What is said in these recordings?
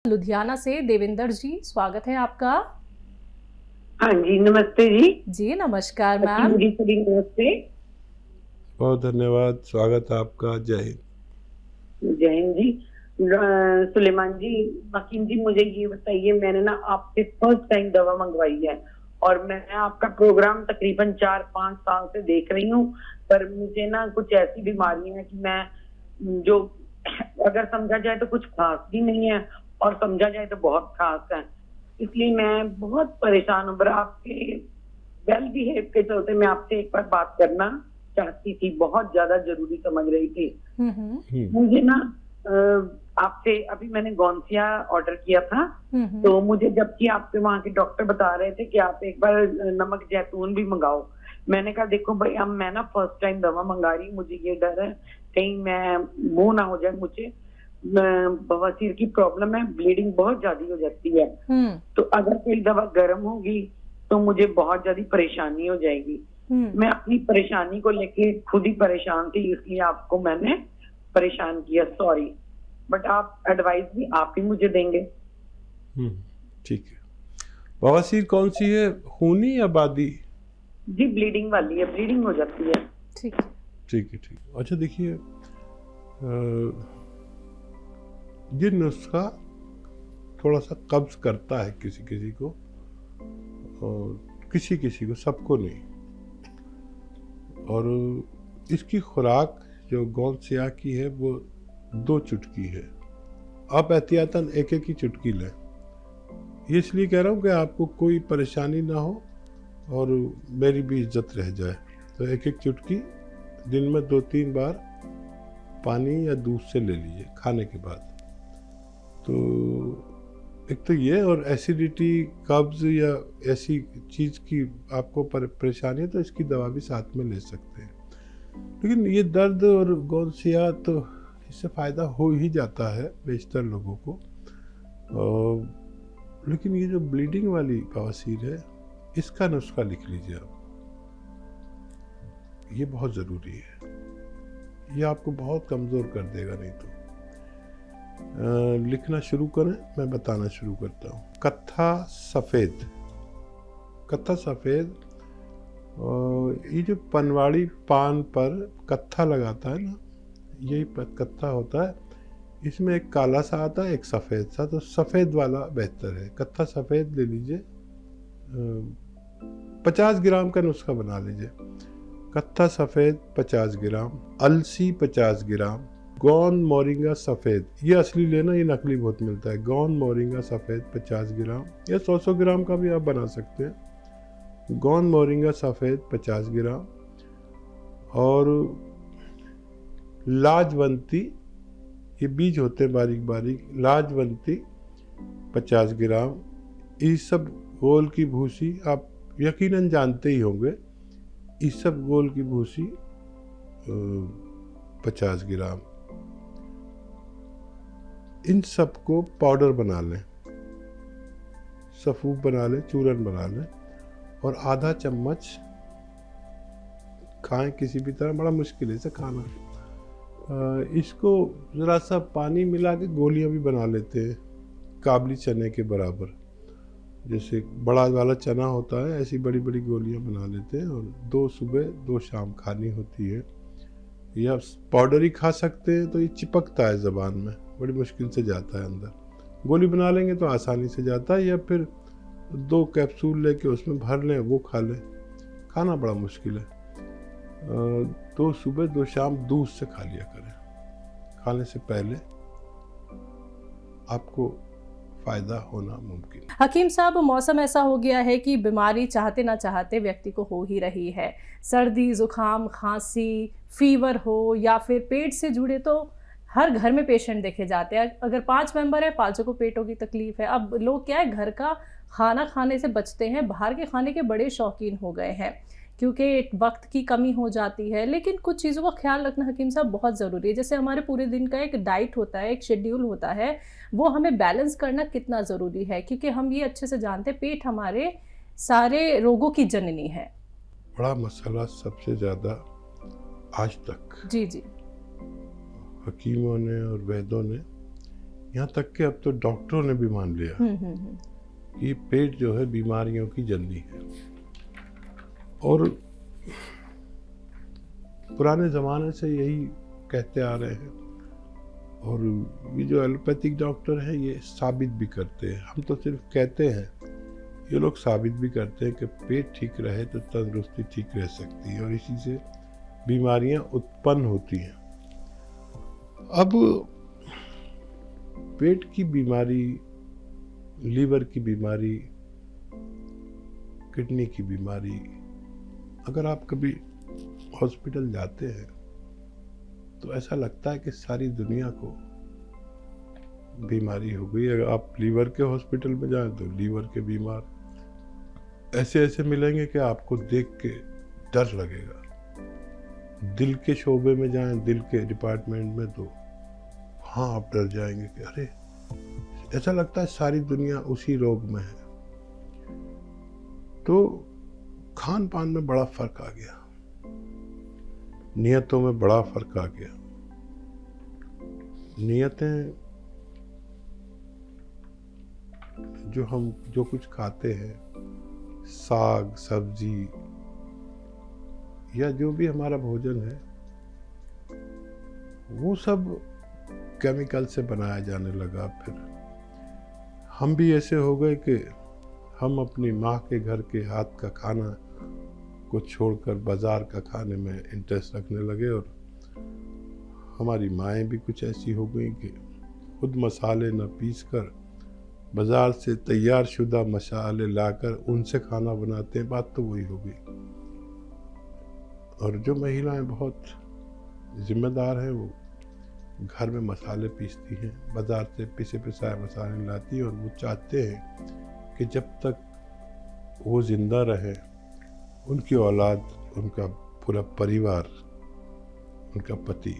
लुधियाना से देवेंद्र जी, स्वागत है आपका। हाँ जी, नमस्ते जी। जी नमस्कार हकीम मैम। जी को भी नमस्ते। बहुत धन्यवाद, स्वागत है आपका। जय हिंद। जय हिंद जी। सुलेमान जी, हकीम जी मुझे ये बताइए, मैंने ना आपसे फर्स्ट टाइम दवा मंगवाई है और मैं आपका प्रोग्राम तकरीबन 4-5 साल से देख रही हूँ, पर मुझे ना कुछ ऐसी बीमारी है कि मैं जो अगर समझा जाए तो कुछ खास भी नहीं है और समझा जाए तो बहुत खास है। इसलिए मैं बहुत परेशान हूँ। पर आपके वेल बिहेव के चलते मैं आपसे एक बार बात करना चाहती थी, बहुत ज्यादा जरूरी समझ रही थी। मुझे ना आपसे अभी मैंने गौनसिया ऑर्डर किया था, तो मुझे जबकि आपके वहाँ के डॉक्टर बता रहे थे कि आप एक बार नमक जैतून भी मंगाओ। मैंने कहा देखो भाई, अब मैं ना फर्स्ट टाइम दवा मंगा रही हूँ, मुझे ये डर है कहीं मैं मुंह ना हो जाए, मुझे बवासीर की प्रॉब्लम है, ब्लीडिंग बहुत ज्यादा हो जाती है। तो अगर कोई दवा गर्म होगी तो मुझे बहुत ज्यादा परेशानी हो जाएगी। मैं अपनी परेशानी को लेके खुद ही परेशान थी, इसलिए आपको मैंने परेशान किया, सॉरी। बट आप एडवाइस भी आप ही मुझे देंगे। ठीक है। बवासीर कौन सी है, खूनी या बादी? जी ब्लीडिंग वाली है, ब्लीडिंग हो जाती है। ठीक है, ठीक है, ठीक। अच्छा देखिए, ये नुस्खा थोड़ा सा कब्ज करता है किसी किसी को, और किसी किसी को, सबको नहीं। और इसकी खुराक जो गौनसिया की है वो 2 चुटकी है। आप एहतियातन एक एक ही चुटकी लें। ये इसलिए कह रहा हूँ कि आपको कोई परेशानी ना हो और मेरी भी इज्जत रह जाए। तो एक एक चुटकी दिन में 2-3 बार पानी या दूध से ले लीजिए खाने के बाद। तो एक तो ये, और एसिडिटी, कब्ज या ऐसी चीज़ की आपको परेशानी है तो इसकी दवा भी साथ में ले सकते हैं। लेकिन ये दर्द और गौनसिया तो इससे फ़ायदा हो ही जाता है बेशतर लोगों को। लेकिन ये जो ब्लीडिंग वाली बवासीर है, इसका नुस्खा लिख लीजिए आप, ये बहुत ज़रूरी है। ये आपको बहुत कमज़ोर कर देगा नहीं तो। लिखना शुरू करें, मैं बताना शुरू करता हूँ। कत्था सफ़ेद। कत्था सफ़ेद, ये जो पनवाड़ी पान पर कत्था लगाता है ना, यही कत्था होता है। इसमें एक काला सा आता है, एक सफ़ेद सा, तो सफ़ेद वाला बेहतर है। कत्था सफ़ेद ले लीजिए। 50 ग्राम का नुस्खा बना लीजिए। कत्था सफ़ेद 50 ग्राम, अलसी 50 ग्राम, गौन मोरिंगा सफ़ेद, ये असली लेना, ये नकली बहुत मिलता है। गौन मोरिंगा सफ़ेद 50 ग्राम, या 100 ग्राम का भी आप बना सकते हैं। गौन मोरिंगा सफ़ेद 50 ग्राम, और लाजवंती, ये बीज होते हैं बारीक बारीक, लाजवंती 50 ग्राम। सब गोल की भूसी आप यकीनन जानते ही होंगे। इस सब गोल की भूसी 50 ग्राम। इन सब को पाउडर बना लें, सफ़ूफ बना लें, चूरन बना लें, और आधा चम्मच खाएं किसी भी तरह। बड़ा मुश्किल है इसे खाना। इसको ज़रा सा पानी मिला के गोलियां भी बना लेते हैं, काबली चने के बराबर। जैसे बड़ा वाला चना होता है, ऐसी बड़ी बड़ी गोलियां बना लेते हैं, और 2 सुबह 2 शाम खानी होती है। या पाउडर ही खा सकते हैं, तो ये चिपकता है ज़बान में, बड़ी मुश्किल से जाता है अंदर। गोली बना लेंगे तो आसानी से जाता है, या फिर 2 कैप्सूल लेके उसमें भर लें, वो खा लें। खाना बड़ा मुश्किल है। 2 सुबह 2 शाम दूध से खा लिया करें। खाने से पहले आपको फ़ायदा होना मुमकिन है। हकीम साहब, मौसम ऐसा हो गया है कि बीमारी चाहते ना चाहते व्यक्ति को हो ही रही है। सर्दी, जुकाम, खांसी, फीवर हो या फिर पेट से जुड़े, तो हर घर में पेशेंट देखे जाते हैं। अगर 5 मेंबर है, 5 को पेटों की तकलीफ है। अब लोग क्या है, घर का खाना खाने से बचते हैं, बाहर के खाने के बड़े शौकीन हो गए हैं क्योंकि वक्त की कमी हो जाती है। लेकिन कुछ चीज़ों का ख्याल रखना हकीम साहब बहुत ज़रूरी है। जैसे हमारे पूरे दिन का एक डाइट होता है, एक शेड्यूल होता है, वो हमें बैलेंस करना कितना ज़रूरी है, क्योंकि हम ये अच्छे से जानते हैं पेट हमारे सारे रोगों की जननी है। बड़ा मसला सबसे ज़्यादा आज तक जी जी, हकीमों ने और वैद्यों ने यहाँ तक कि अब तो डॉक्टरों ने भी मान लिया कि पेट जो है बीमारियों की जननी है। और पुराने ज़माने से यही कहते आ रहे हैं, और ये जो एलोपैथिक डॉक्टर हैं ये साबित भी करते हैं। हम तो सिर्फ कहते हैं, ये लोग साबित भी करते हैं कि पेट ठीक रहे तो तंदुरुस्ती ठीक रह सकती है, और इसी से बीमारियां उत्पन्न होती हैं। अब पेट की बीमारी, लीवर की बीमारी, किडनी की बीमारी, अगर आप कभी हॉस्पिटल जाते हैं तो ऐसा लगता है कि सारी दुनिया को बीमारी हो गई। अगर आप लीवर के हॉस्पिटल में जाएं तो लीवर के बीमार ऐसे ऐसे मिलेंगे कि आपको देख के डर लगेगा। दिल के शोबे में जाएं, दिल के डिपार्टमेंट में, तो हाँ आप डर जाएंगे कि अरे, ऐसा लगता है सारी दुनिया उसी रोग में है। तो खान पान में बड़ा फर्क आ गया, नियतों में बड़ा फर्क आ गया। नियतें जो कुछ खाते हैं, साग सब्जी या जो भी हमारा भोजन है, वो सब केमिकल से बनाया जाने लगा। फिर हम भी ऐसे हो गए कि हम अपनी माँ के घर के हाथ का खाना को छोड़कर बाजार का खाने में इंटरेस्ट रखने लगे, और हमारी माएँ भी कुछ ऐसी हो गई कि खुद मसाले न पीसकर बाजार से तैयार शुदा मसाले लाकर उनसे खाना बनाते हैं। बात तो वही हो गई। और जो महिलाएं बहुत जिम्मेदार हैं, वो घर में मसाले पीसती हैं, बाजार से पिसे पिसाए मसाले लाती हैं, और वो चाहते हैं कि जब तक वो जिंदा रहे, उनकी औलाद, उनका पूरा परिवार, उनका पति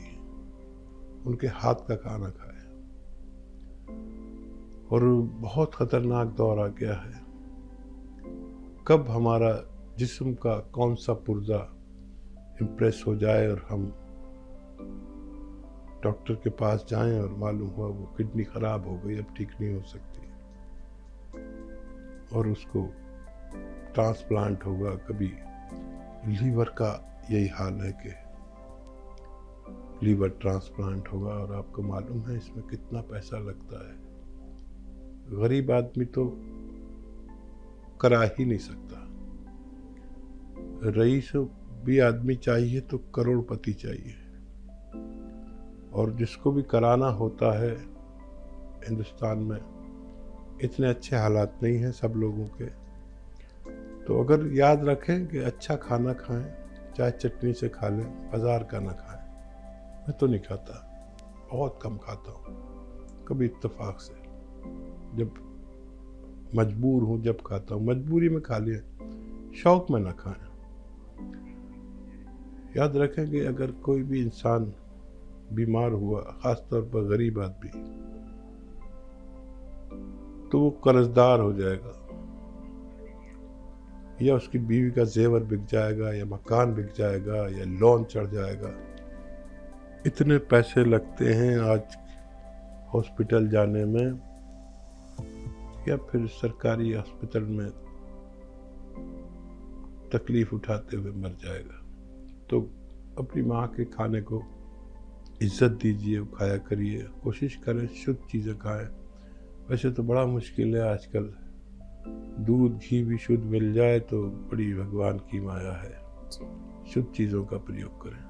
उनके हाथ का खाना खाए। और बहुत खतरनाक दौर आ गया है। कब हमारा जिस्म का कौन सा पुर्जा इम्प्रेस हो जाए और हम डॉक्टर के पास जाएं और मालूम हुआ वो किडनी खराब हो गई, अब ठीक नहीं हो सकती, और उसको ट्रांसप्लांट होगा। कभी लीवर का यही हाल है कि लीवर ट्रांसप्लांट होगा, और आपको मालूम है इसमें कितना पैसा लगता है। गरीब आदमी तो करा ही नहीं सकता। रईस भी आदमी चाहिए तो करोड़पति चाहिए, और जिसको भी कराना होता है हिंदुस्तान में इतने अच्छे हालात नहीं हैं सब लोगों के। तो अगर याद रखें कि अच्छा खाना खाएं, चाहे चटनी से खा लें, बाजार का ना खाएं। मैं तो नहीं खाता, बहुत कम खाता हूँ, कभी इत्तेफाक से, जब मजबूर हूँ जब खाता हूँ। मजबूरी में खा लिया, शौक में ना खाएं। याद रखें कि अगर कोई भी इंसान बीमार हुआ, खासतौर पर गरीब आदमी, तो वो कर्जदार हो जाएगा, या उसकी बीवी का जेवर बिक जाएगा, या मकान बिक जाएगा, या लोन चढ़ जाएगा। इतने पैसे लगते हैं आज हॉस्पिटल जाने में, या फिर सरकारी हॉस्पिटल में तकलीफ उठाते हुए मर जाएगा। तो अपनी माँ के खाने को इज्जत दीजिए, खाया करिए, कोशिश करें शुद्ध चीज़ें खाएं। वैसे तो बड़ा मुश्किल है आजकल, दूध घी भी शुद्ध मिल जाए तो बड़ी भगवान की माया है। शुद्ध चीज़ों का प्रयोग करें।